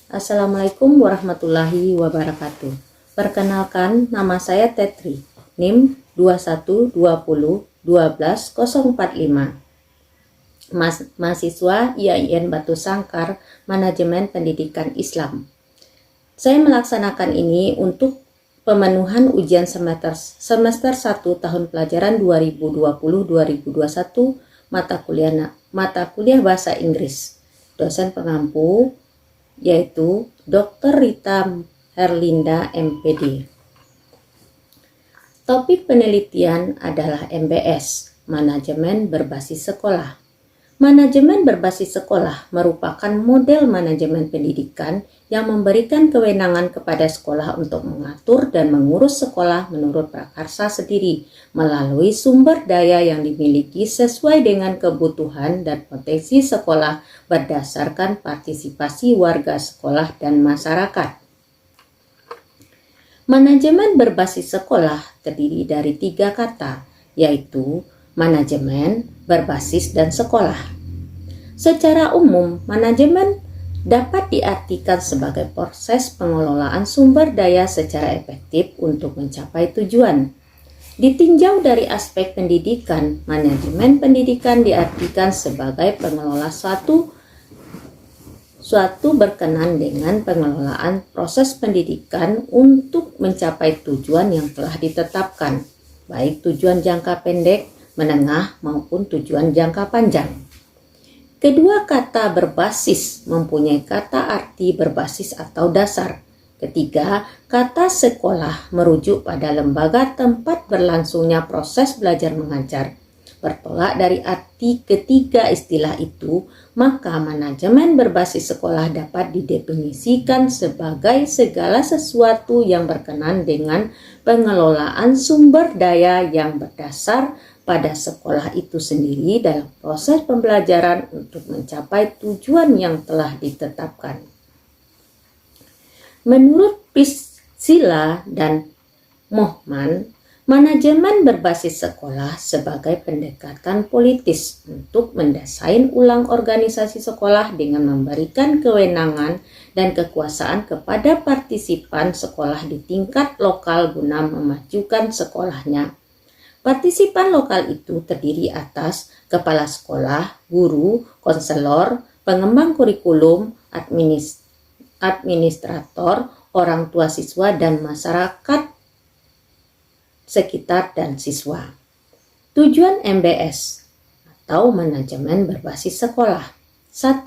Assalamualaikum warahmatullahi wabarakatuh. Perkenalkan, nama saya Tetri, NIM 212012045. Mahasiswa IAIN Batu Sangkar, Manajemen Pendidikan Islam. Saya melaksanakan ini untuk pemenuhan ujian semester 1 tahun pelajaran 2020-2021 mata kuliah Bahasa Inggris. Dosen pengampu yaitu Dr. Rita Herlinda MPD. Topik penelitian adalah MBS, Manajemen Berbasis Sekolah. Manajemen berbasis sekolah merupakan model manajemen pendidikan yang memberikan kewenangan kepada sekolah untuk mengatur dan mengurus sekolah menurut prakarsa sendiri melalui sumber daya yang dimiliki sesuai dengan kebutuhan dan potensi sekolah berdasarkan partisipasi warga sekolah dan masyarakat. Manajemen berbasis sekolah terdiri dari 3 kata, yaitu manajemen, berbasis, dan sekolah. Secara umum, manajemen dapat diartikan sebagai proses pengelolaan sumber daya secara efektif untuk mencapai tujuan. Ditinjau dari aspek pendidikan, manajemen pendidikan diartikan sebagai pengelola suatu berkenan dengan pengelolaan proses pendidikan untuk mencapai tujuan yang telah ditetapkan, baik tujuan jangka pendek, menengah maupun tujuan jangka panjang. Kedua kata berbasis mempunyai kata arti berbasis atau dasar. Ketiga, kata sekolah merujuk pada lembaga tempat berlangsungnya proses belajar mengajar. Bertolak dari arti ketiga istilah itu, maka manajemen berbasis sekolah dapat didefinisikan sebagai segala sesuatu yang berkenan dengan pengelolaan sumber daya yang berdasar pada sekolah itu sendiri dalam proses pembelajaran untuk mencapai tujuan yang telah ditetapkan. Menurut Priscilla dan Mohman, manajemen berbasis sekolah sebagai pendekatan politis untuk mendesain ulang organisasi sekolah dengan memberikan kewenangan dan kekuasaan kepada partisipan sekolah di tingkat lokal guna memajukan sekolahnya. Partisipan lokal itu terdiri atas kepala sekolah, guru, konselor, pengembang kurikulum, administrator, orang tua siswa, dan masyarakat sekitar dan siswa. Tujuan MBS atau manajemen berbasis sekolah. 1.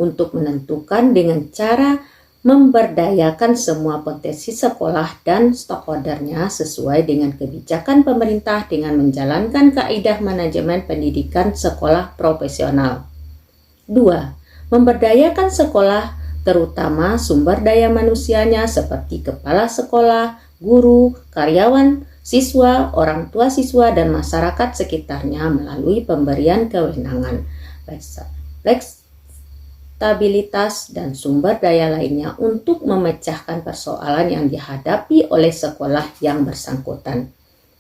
Untuk menentukan dengan cara memberdayakan semua potensi sekolah dan stakeholdernya sesuai dengan kebijakan pemerintah dengan menjalankan kaidah manajemen pendidikan sekolah profesional. 2. Memberdayakan sekolah terutama sumber daya manusianya seperti kepala sekolah, guru, karyawan, siswa, orang tua siswa, dan masyarakat sekitarnya melalui pemberian kewenangan, fleksibilitas, dan sumber daya lainnya untuk memecahkan persoalan yang dihadapi oleh sekolah yang bersangkutan.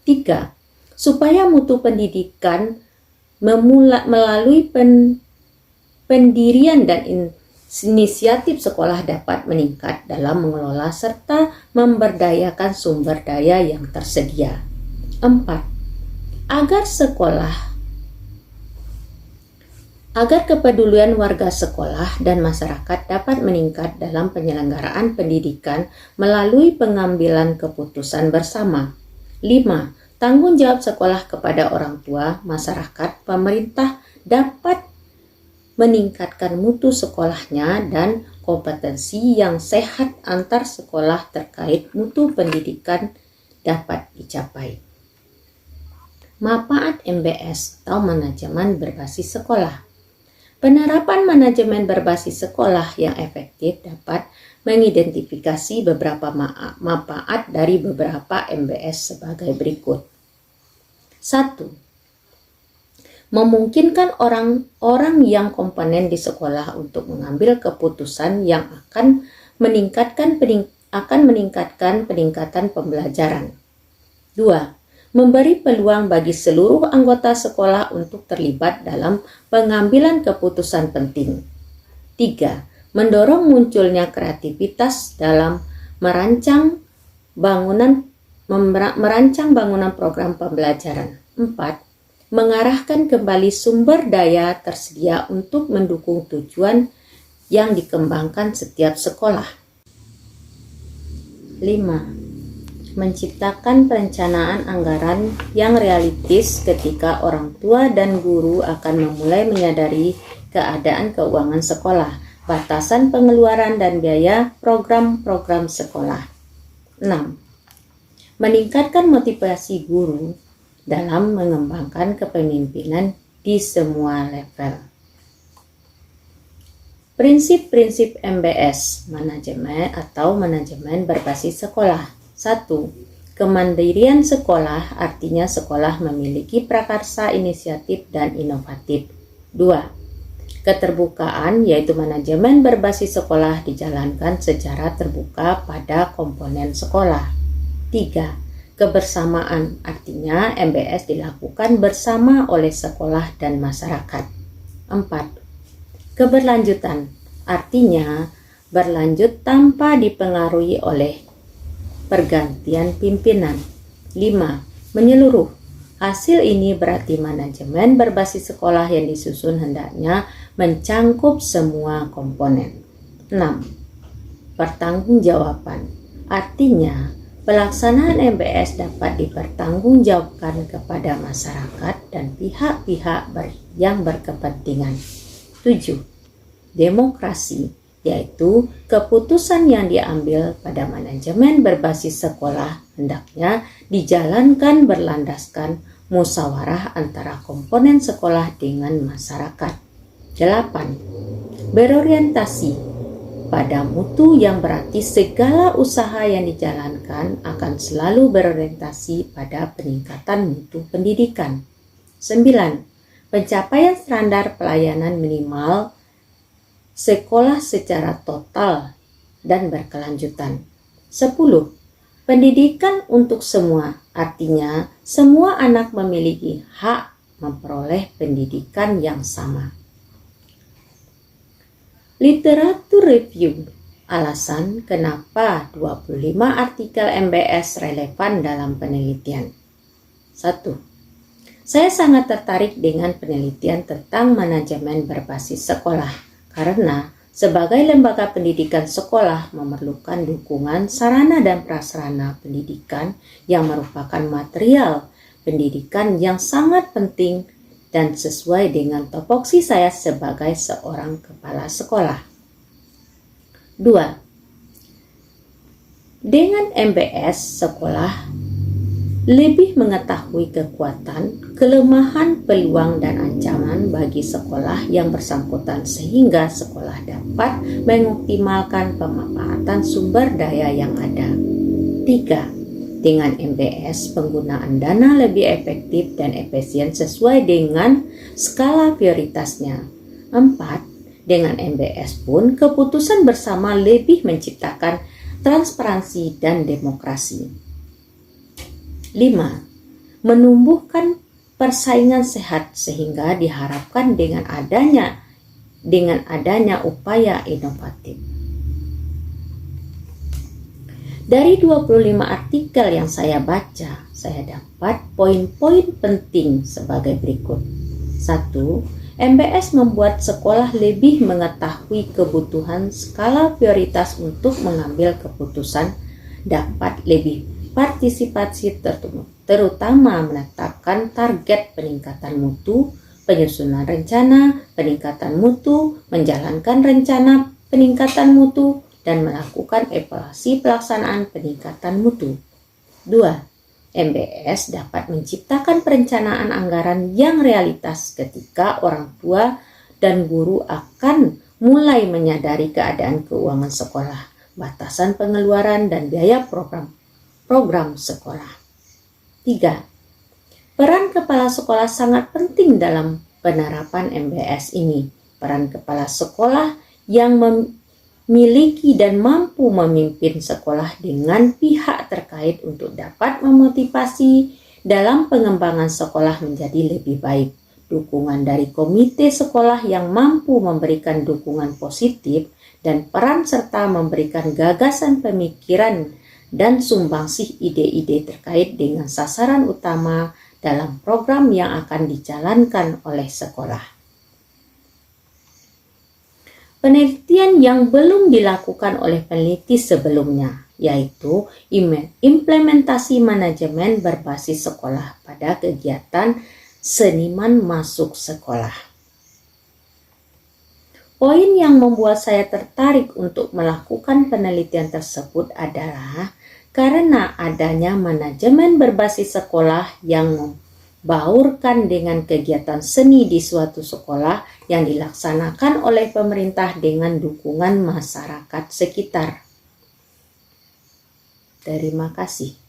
3. Supaya mutu pendidikan melalui pendirian dan inisiatif sekolah dapat meningkat dalam mengelola serta memberdayakan sumber daya yang tersedia. 4. Agar kepedulian warga sekolah dan masyarakat dapat meningkat dalam penyelenggaraan pendidikan melalui pengambilan keputusan bersama. 5. Tanggung jawab sekolah kepada orang tua, masyarakat, pemerintah dapat meningkatkan mutu sekolahnya dan kompetensi yang sehat antar sekolah terkait mutu pendidikan dapat dicapai. Manfaat MBS atau manajemen berbasis sekolah. Penerapan manajemen berbasis sekolah yang efektif dapat mengidentifikasi beberapa manfaat dari beberapa MBS sebagai berikut. 1. Memungkinkan orang-orang yang kompeten di sekolah untuk mengambil keputusan yang akan meningkatkan peningkatan pembelajaran. 2. Memberi peluang bagi seluruh anggota sekolah untuk terlibat dalam pengambilan keputusan penting. 3. mendorong munculnya kreativitas dalam merancang bangunan program pembelajaran. 4. Mengarahkan kembali sumber daya tersedia untuk mendukung tujuan yang dikembangkan setiap sekolah. 5. Menciptakan perencanaan anggaran yang realistis ketika orang tua dan guru akan memulai menyadari keadaan keuangan sekolah, batasan pengeluaran dan biaya program-program sekolah. 6. Meningkatkan motivasi guru dalam mengembangkan kepemimpinan di semua level. Prinsip-prinsip MBS, manajemen berbasis sekolah. 1. Kemandirian sekolah, artinya sekolah memiliki prakarsa inisiatif dan inovatif. 2. Keterbukaan, yaitu manajemen berbasis sekolah dijalankan secara terbuka pada komponen sekolah. 3. Kebersamaan, artinya MBS dilakukan bersama oleh sekolah dan masyarakat. 4. Keberlanjutan, artinya berlanjut tanpa dipengaruhi oleh pergantian pimpinan. 5. Menyeluruh. Hasil ini berarti manajemen berbasis sekolah yang disusun hendaknya mencangkup semua komponen. 6. Pertanggungjawaban. Artinya, pelaksanaan MBS dapat dipertanggungjawabkan kepada masyarakat dan pihak-pihak yang berkepentingan. 7. Demokrasi, yaitu keputusan yang diambil pada manajemen berbasis sekolah hendaknya dijalankan berlandaskan musyawarah antara komponen sekolah dengan masyarakat. 8. Berorientasi pada mutu, yang berarti segala usaha yang dijalankan akan selalu berorientasi pada peningkatan mutu pendidikan. 9. Pencapaian standar pelayanan minimal sekolah secara total dan berkelanjutan. 10. Pendidikan untuk semua, artinya semua anak memiliki hak memperoleh pendidikan yang sama. Literatur review. Alasan kenapa 25 artikel MBS relevan dalam penelitian. 1. Saya sangat tertarik dengan penelitian tentang manajemen berbasis sekolah, karena sebagai lembaga pendidikan sekolah memerlukan dukungan sarana dan prasarana pendidikan yang merupakan material pendidikan yang sangat penting dan sesuai dengan topoksi saya sebagai seorang kepala sekolah. 2. Dengan MBS, sekolah lebih mengetahui kekuatan, kelemahan, peluang, dan ancaman bagi sekolah yang bersangkutan sehingga sekolah dapat mengoptimalkan pemanfaatan sumber daya yang ada. 3. Dengan MBS, penggunaan dana lebih efektif dan efisien sesuai dengan skala prioritasnya. 4. Dengan MBS pun, keputusan bersama lebih menciptakan transparansi dan demokrasi. 5. Menumbuhkan persaingan sehat sehingga diharapkan dengan adanya upaya inovatif. Dari 25 artikel yang saya baca, saya dapat poin-poin penting sebagai berikut. 1. MBS membuat sekolah lebih mengetahui kebutuhan skala prioritas untuk mengambil keputusan, dapat lebih partisipasi terutama menetapkan target peningkatan mutu, penyusunan rencana peningkatan mutu, menjalankan rencana peningkatan mutu, dan melakukan evaluasi pelaksanaan peningkatan mutu. 2. MBS dapat menciptakan perencanaan anggaran yang realitas ketika orang tua dan guru akan mulai menyadari keadaan keuangan sekolah, batasan pengeluaran dan biaya program sekolah. 3. Peran kepala sekolah sangat penting dalam penerapan MBS ini. Peran kepala sekolah yang memiliki dan mampu memimpin sekolah dengan pihak terkait untuk dapat memotivasi dalam pengembangan sekolah menjadi lebih baik. Dukungan dari komite sekolah yang mampu memberikan dukungan positif dan peran serta memberikan gagasan pemikiran dan sumbangsih ide-ide terkait dengan sasaran utama dalam program yang akan dijalankan oleh sekolah. Penelitian yang belum dilakukan oleh peneliti sebelumnya, yaitu implementasi manajemen berbasis sekolah pada kegiatan seniman masuk sekolah. Poin yang membuat saya tertarik untuk melakukan penelitian tersebut adalah karena adanya manajemen berbasis sekolah yang membaurkan dengan kegiatan seni di suatu sekolah yang dilaksanakan oleh pemerintah dengan dukungan masyarakat sekitar. Terima kasih.